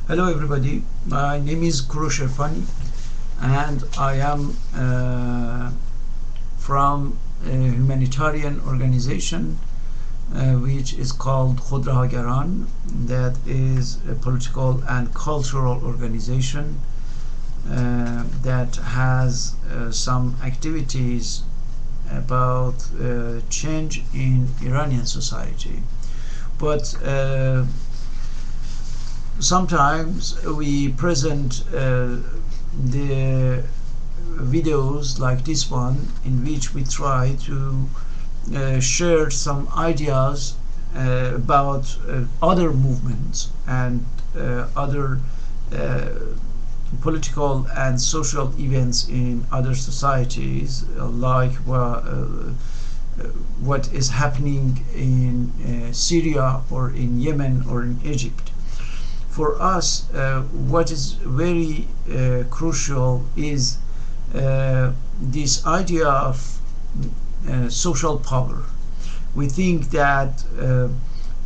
Hello everybody, my name is Korosh Erfani and I am from a humanitarian organization which is called KhodRahaGaran, that is a political and cultural organization that has some activities about change in Iranian society. But sometimes we present the videos like this one, in which we try to share some ideas about other movements and other political and social events in other societies, like what is happening in Syria or in Yemen or in Egypt. For us, what is very crucial is this idea of social power. We think that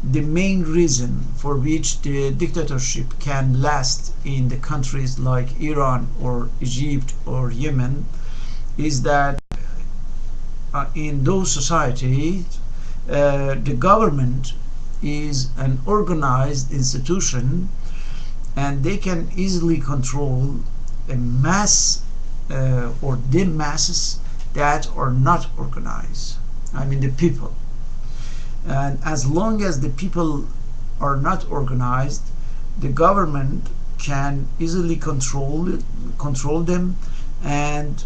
the main reason for which the dictatorship can last in the countries like Iran or Egypt or Yemen is that in those societies the government is an organized institution, and they can easily control a mass or the masses that are not organized. I mean the people. And as long as the people are not organized, the government can easily control them and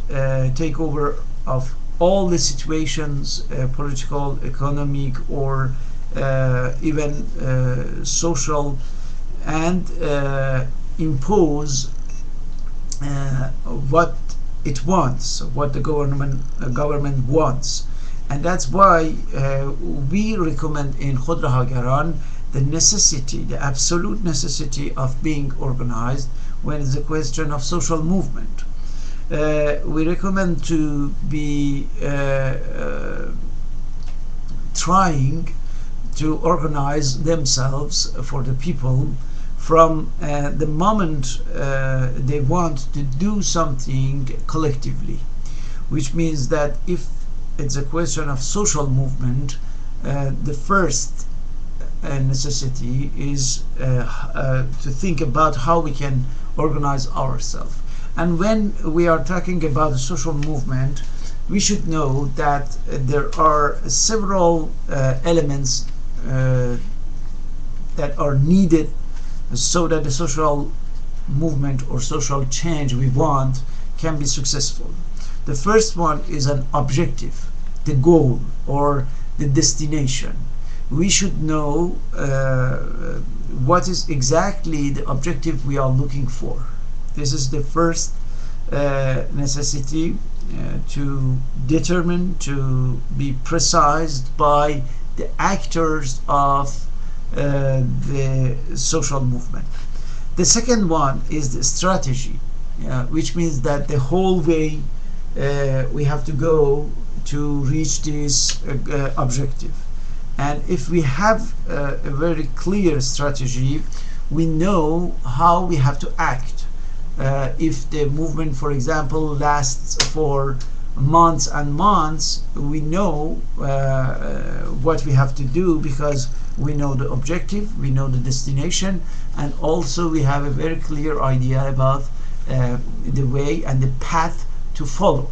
take over of all the situations, political, economic, or even social, and impose what it wants, what the government wants. And that's why we recommend in KhodRahaGaran the necessity, the absolute necessity of being organized when it's a question of social movement. We recommend to be trying to organize themselves for the people from the moment they want to do something collectively, which means that if it's a question of social movement, the first necessity is to think about how we can organize ourselves. And when we are talking about a social movement, we should know that there are several elements that are needed so that the social movement or social change we want can be successful. The first one is an objective, the goal or the destination. We should know what is exactly the objective we are looking for. This is the first necessity, to determine, to be precise by the actors of the social movement. The second one is the strategy, which means that the whole way we have to go to reach this objective. And if we have a very clear strategy, we know how we have to act. If the movement, for example, lasts for months and months, we know what we have to do, because we know the objective, we know the destination, and also we have a very clear idea about the way and the path to follow.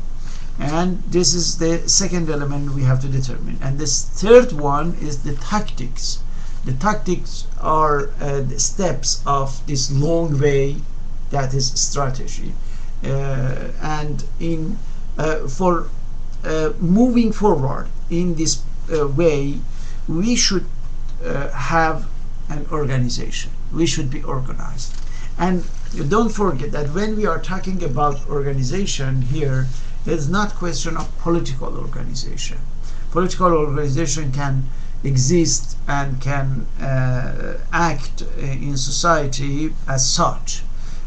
And this is the second element we have to determine. And this third one is the tactics. The tactics are the steps of this long way, that is strategy. And in for moving forward in this way, we should have an organization. We should be organized. And don't forget that when we are talking about organization here, it's not question of political organization. Political organization can exist and can act in society as such,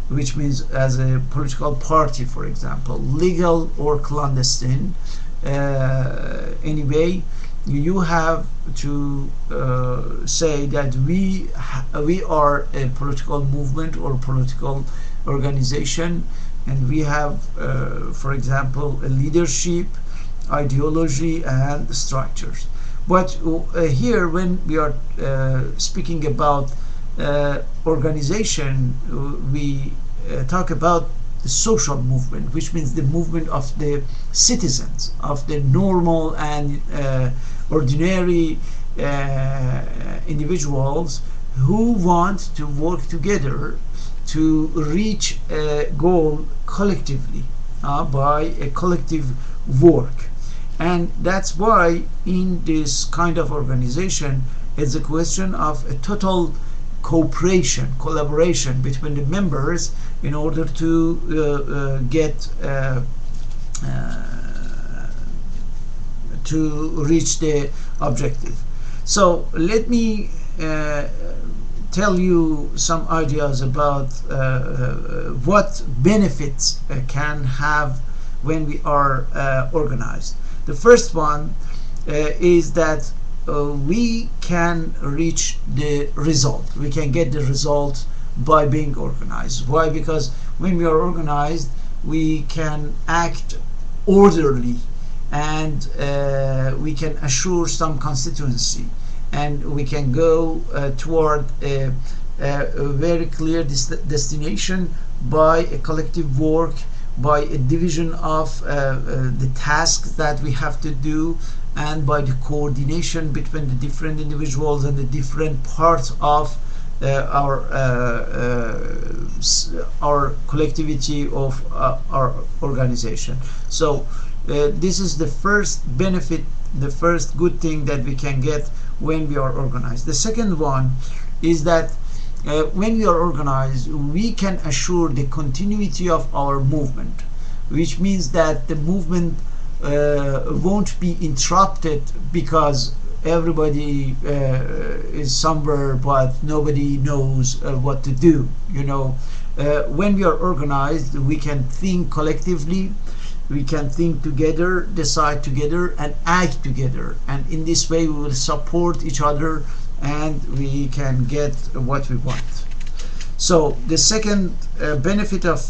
which means as a political party, for example, legal or clandestine. Anyway, you have to say that we are a political movement or political organization, and we have, for example, a leadership, ideology, and structures. But here, when we are speaking about organization, we talk about the social movement, which means the movement of the citizens, of the normal and ordinary individuals who want to work together to reach a goal collectively, by a collective work. And that's why in this kind of organization it's a question of a total cooperation, collaboration between the members in order to get to reach the objective. So let me tell you some ideas about what benefits can have when we are organized. The first one is that we can reach the result. We can get the result by being organized. Why? Because when we are organized, we can act orderly, and we can assure some constituency, and we can go toward a very clear destination by a collective work, by a division of the tasks that we have to do, and by the coordination between the different individuals and the different parts of our collectivity of our organization. So this is the first benefit, the first good thing that we can get when we are organized. The second one is that when we are organized, we can assure the continuity of our movement, which means that the movement won't be interrupted because everybody is somewhere but nobody knows what to do. When we are organized, we can think collectively, we can think together, decide together, and act together, and in this way we will support each other and we can get what we want. So the second benefit of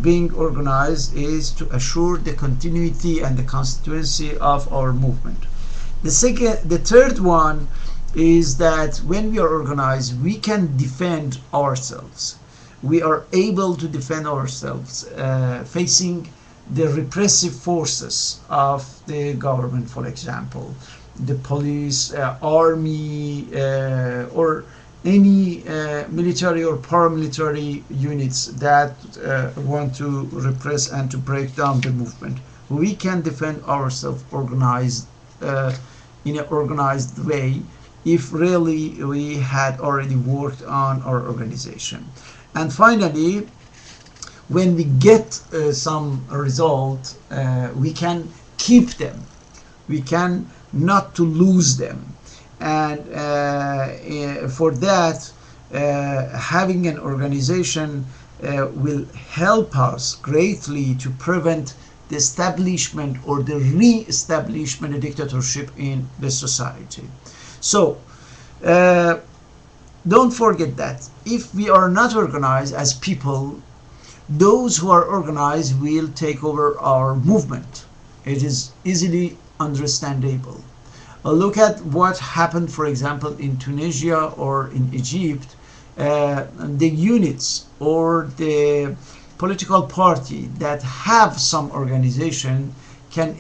being organized is to assure the continuity and the constituency of our movement. The third one is that when we are organized, we can defend ourselves. We are able to defend ourselves facing the repressive forces of the government, for example, the police, army, or any military or paramilitary units that want to repress and to break down the movement. We can defend ourselves organized in an organized way if really we had already worked on our organization. And finally, when we get some result, we can keep them. We can not to lose them. And for that, having an organization will help us greatly to prevent the establishment or the re-establishment of dictatorship in the society. So don't forget that if we are not organized as people, those who are organized will take over our movement. It is easily understandable. Look at what happened, for example, in Tunisia or in Egypt. The units or the political party that have some organization can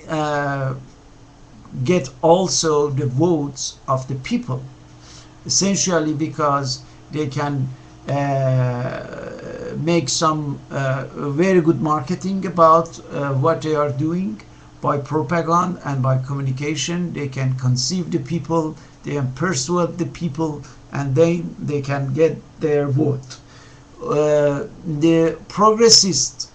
get also the votes of the people, essentially because they can make some very good marketing about what they are doing. By propaganda and by communication, they can conceive the people, they can persuade the people, and then they can get their vote. The progressist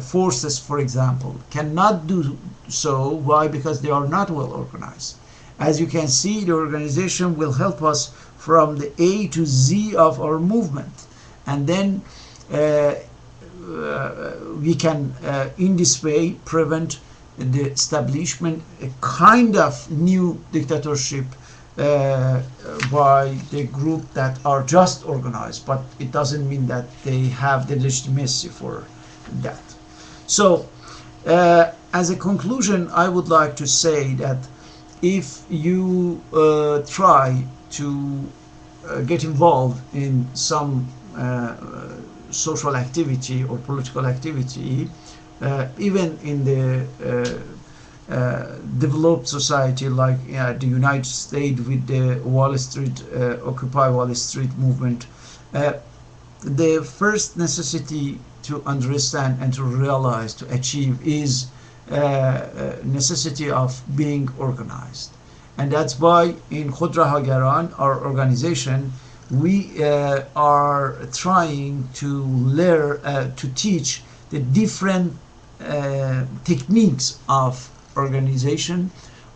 forces, for example, cannot do so. Why? Because they are not well organized. As you can see, the organization will help us from the A to Z of our movement, and then we can in this way prevent the establishment a kind of new dictatorship by the group that are just organized, but it doesn't mean that they have the legitimacy for that. So as a conclusion, I would like to say that if you try to get involved in some social activity or political activity, even in the developed society like the United States with the Wall Street, Occupy Wall Street movement, the first necessity to understand and to realize, to achieve, is necessity of being organized. And that's why in KhodRahaGaran, our organization, we are trying to learn, to teach the different techniques of organization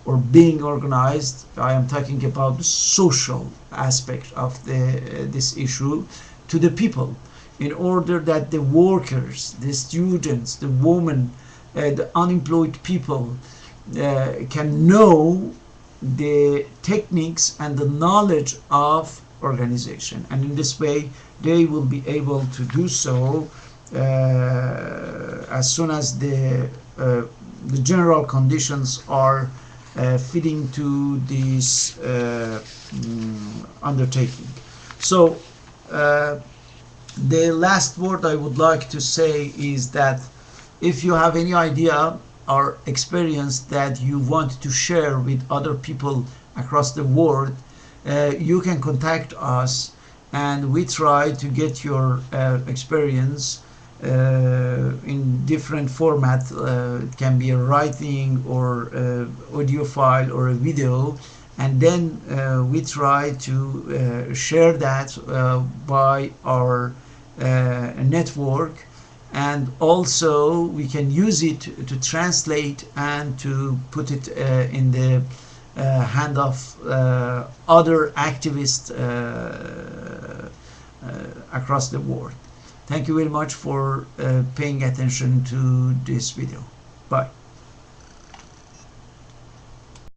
or being organized. I am talking about the social aspect of this issue to the people, in order that the workers, the students, the women, the unemployed people can know the techniques and the knowledge of organization, and in this way they will be able to do so as soon as the general conditions are fitting to this undertaking. So the last word I would like to say is that if you have any idea or experience that you want to share with other people across the world, you can contact us, and we try to get your experience in different formats. It can be a writing or audio file or a video, and then we try to share that by our network, and also we can use it to translate and to put it in the hand of other activists across the world. Thank you very much for paying attention to this video. Bye.